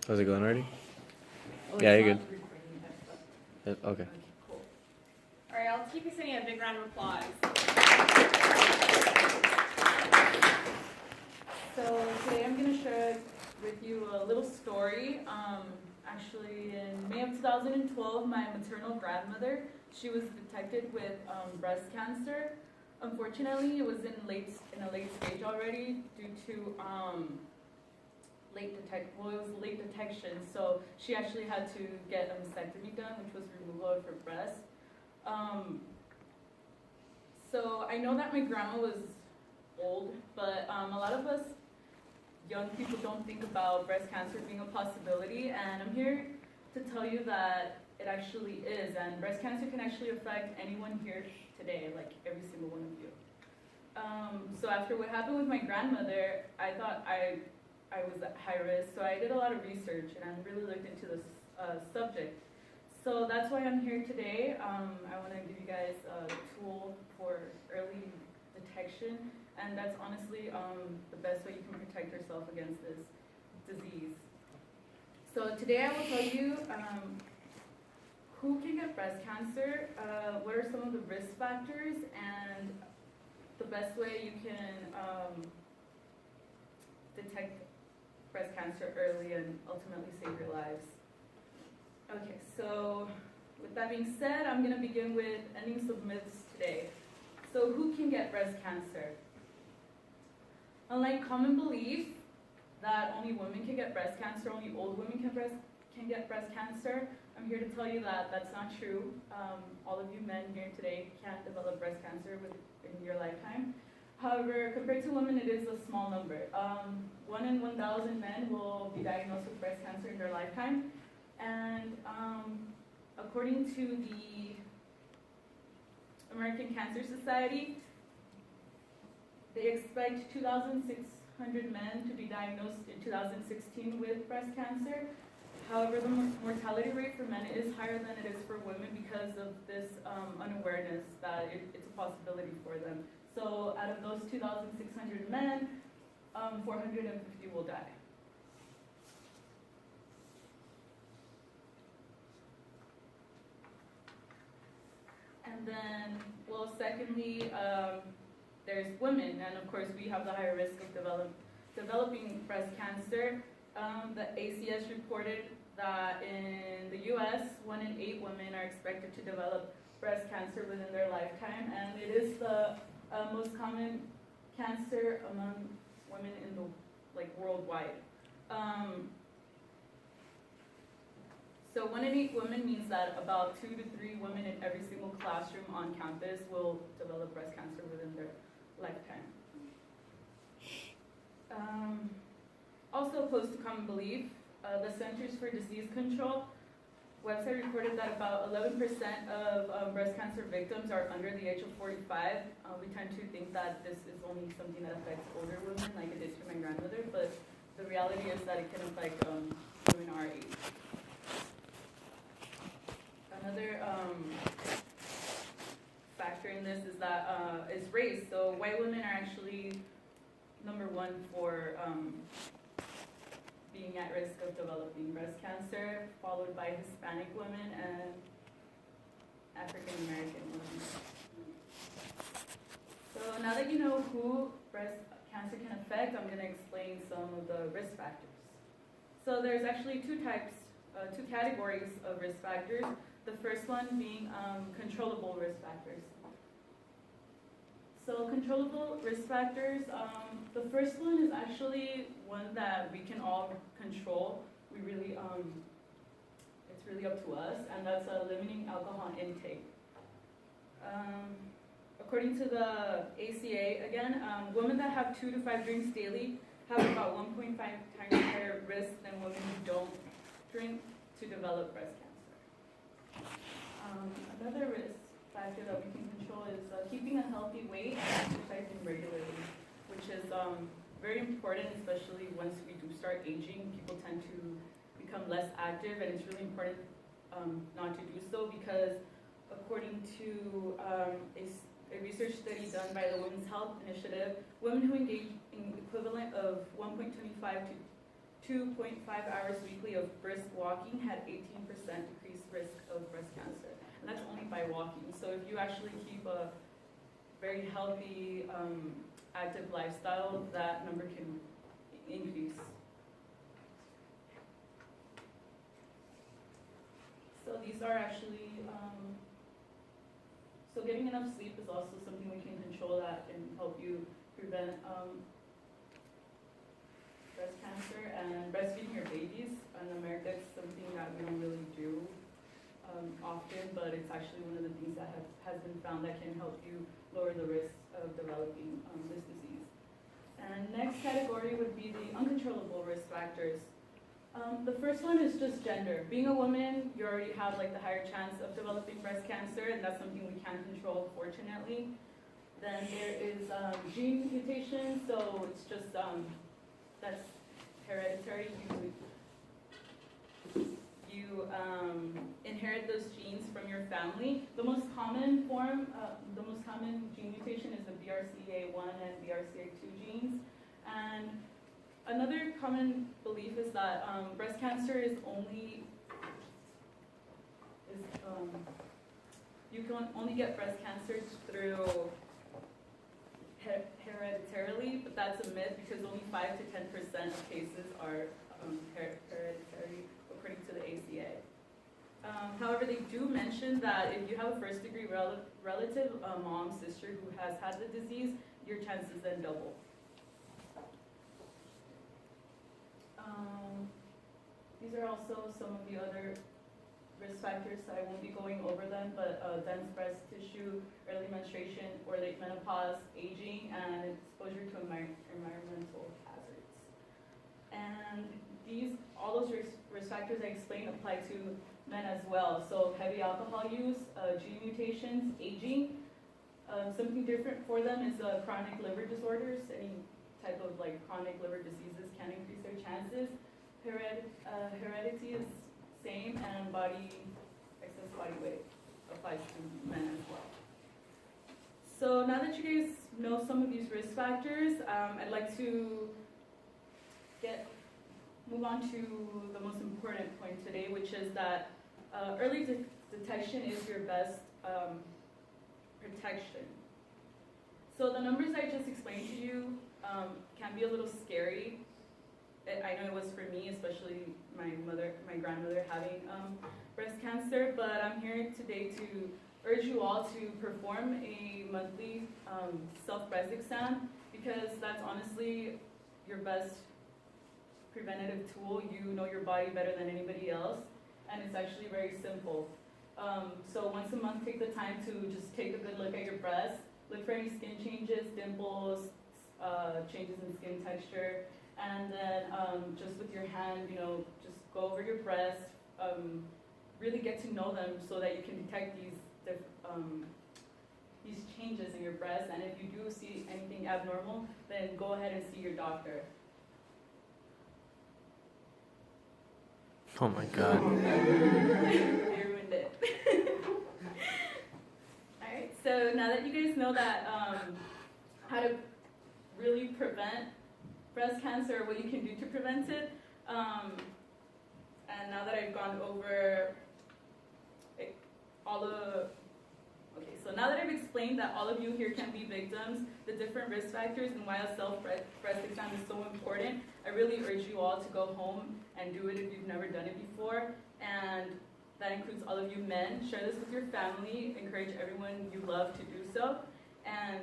How's it going already? Oh, Yeah, it's you're not good. recording yet, but- Okay. Okay, cool. All right, I'll give Yecenia a big round of applause. So today I'm going to share with you a little story. Actually, in May of 2012, my maternal grandmother, she was detected with breast cancer. Unfortunately, it was in a late stage already due to late detection. So she actually had to get a mastectomy done, which was removal of her breast. So I know that my grandma was old, but a lot of us young people don't think about breast cancer being a possibility, and I'm here to tell you that it actually is, and breast cancer can actually affect anyone here today, like every single one of you. So after what happened with my grandmother, I thought I was at high risk, so I did a lot of research and I really looked into this subject. So that's why I'm here today. I want to give you guys a tool for early detection, and that's honestly the best way you can protect yourself against this disease. So today I will tell you who can get breast cancer, what are some of the risk factors, and the best way you can detect breast cancer early and ultimately save your lives. Okay, so with that being said, I'm going to begin with ending some myths today. So who can get breast cancer? Unlike common belief that only women can get breast cancer, only old women can get breast cancer, I'm here to tell you that that's not true. All of you men here today can develop breast cancer in your lifetime. However, compared to women, it is a small number. 1 in 1,000 men will be diagnosed with breast cancer in their lifetime. And according to the American Cancer Society, they expect 2,600 men to be diagnosed in 2016 with breast cancer. However, the mortality rate for men is higher than it is for women because of this unawareness that it's a possibility for them. So out of those 2,600 men, 450 will die. And then, well, secondly, there's women, and of course we have the higher risk of developing breast cancer. The ACS reported that in the U.S., 1 in 8 women are expected to develop breast cancer within their lifetime, and it is the most common cancer among women in the worldwide. So 1 in 8 women means that about 2 to 3 women in every single classroom on campus will develop breast cancer within their lifetime. Also opposed to common belief, the Centers for Disease Control website reported that about 11% of breast cancer victims are under the age of 45. We tend to think that this is only something that affects older women, like it did to my grandmother, but the reality is that it can affect women our age. Another factor in this is that is race. So white women are actually number 1 for being at risk of developing breast cancer, followed by Hispanic women and African American women. So now that you know who breast cancer can affect, I'm going to explain some of the risk factors. So there's actually two categories of risk factors. The first one being controllable risk factors. So controllable risk factors, the first one is actually one that we can all control. We really, it's really up to us, and that's limiting alcohol intake. According to the ACA, again, women that have 2 to 5 drinks daily have about 1.5 times higher risk than women who don't drink to develop breast cancer. Another risk factor that we can control is keeping a healthy weight and exercising regularly, which is very important, especially once we do start aging. People tend to become less active, and it's really important not to do so because according to a research study done by the Women's Health Initiative, women who engage in equivalent of 1.25 to 2.5 hours weekly of brisk walking had 18% decreased risk of breast cancer. And that's only by walking. So if you actually keep a very healthy, active lifestyle, that number can increase. So these are actually, so getting enough sleep is also something we can control that can help you prevent breast cancer. And breastfeeding your babies in America is something that we don't really do often, but it's actually one of the things that has been found that can help you lower the risk of developing this disease. And next category would be the uncontrollable risk factors. The first one is just gender. Being a woman, you already have like the higher chance of developing breast cancer, and that's something we can't control, fortunately. Then there is gene mutation, so it's just that's hereditary. You inherit those genes from your family. The most common gene mutation is the BRCA1 and BRCA2 genes. And another common belief is that breast cancer you can only get breast cancer through hereditarily, but that's a myth because only 5 to 10% of cases are hereditary according to the ACA. However, they do mention that if you have a first-degree relative, mom, sister who has had the disease, your chances then double. These are also some of the other risk factors. I won't be going over them, but dense breast tissue, early menstruation or late menopause, aging, and exposure to environmental hazards. And all those risk factors I explained apply to men as well. So heavy alcohol use, gene mutations, aging. Something different for them is chronic liver disorders. Any type of like chronic liver diseases can increase their chances. Heredity is same, and excess body weight applies to men as well. So now that you guys know some of these risk factors, I'd like to move on to the most important point today, which is that early detection is your best protection. So the numbers I just explained to you can be a little scary. I know it was for me, especially my grandmother having breast cancer, but I'm here today to urge you all to perform a monthly self-breast exam, because that's honestly your best preventative tool. You know your body better than anybody else, and it's actually very simple. So once a month, take the time to just take a good look at your breast, look for any skin changes, dimples, changes in skin texture, and then just with your hand, just go over your breast, really get to know them so that you can detect these changes in your breast. And if you do see anything abnormal, then go ahead and see your doctor. Oh my God. I ruined it. Alright, so now that you guys know that how to really prevent breast cancer, what you can do to prevent it, and now that I've gone over so now that I've explained that all of you here can be victims, the different risk factors, and why a self-breast exam is so important, I really urge you all to go home and do it if you've never done it before. And that includes all of you men. Share this with your family. Encourage everyone you love to do so. And